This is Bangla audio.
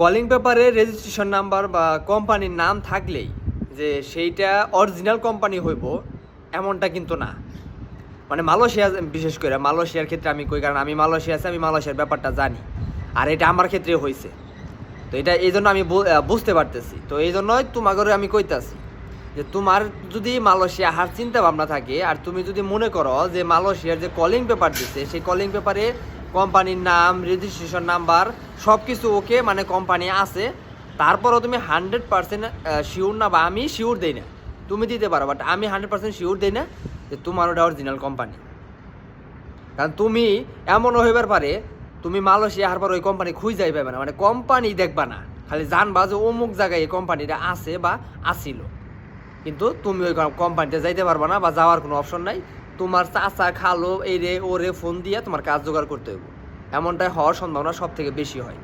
কলিং পেপারে রেজিস্ট্রেশন নাম্বার বা কোম্পানির নাম থাকলেই যে সেইটা অরিজিনাল কোম্পানি হইব এমনটা কিন্তু না। মানে মালয়েশিয়া, বিশেষ করে মালয়েশিয়ার ক্ষেত্রে আমি কই, কারণ আমি মালয়েশিয়া আছি, আমি মালয়েশিয়ার ব্যাপারটা জানি, আর এটা আমার ক্ষেত্রে হয়েছে। তো এটা এই জন্য আমি বুঝতে পারতেছি। তো এই জন্যই তোমাকে আমি কইতাছি যে তোমার যদি মালয়েশিয়া হার চিন্তা ভাবনা থাকে, আর তুমি যদি মনে করো যে মালয়েশিয়ার যে কলিং পেপার দিচ্ছে সেই কলিং পেপারে কোম্পানির নাম, রেজিস্ট্রেশন নাম্বার সব কিছু ওকে, মানে কোম্পানি আছে, তারপরও তুমি 100% শিওর না, বা আমি শিওর দিই না, তুমি দিতে পারো, বাট আমি 100% শিওর দিই না যে তোমার ওটা অরিজিনাল কোম্পানি। কারণ তুমি এমনও হইবার পারে তুমি মালয়েশিয়া হার পর ওই কোম্পানি খুঁজেই পাবে না, মানে কোম্পানি দেখবা না, খালি জানবা যে অমুক জায়গায় এই কোম্পানিটা আছে বা আসিল, কিন্তু তুমি ওই কোম্পানিতে যাইতে পারবা না বা যাওয়ার কোনো অপশন নাই। তোমার চাচা খালো এই রে ওরে ফোন দিয়ে তোমার কাজ জোগাড় করতে হইব, এমনটাই হওয়ার সম্ভাবনা সব থেকে বেশি হয়।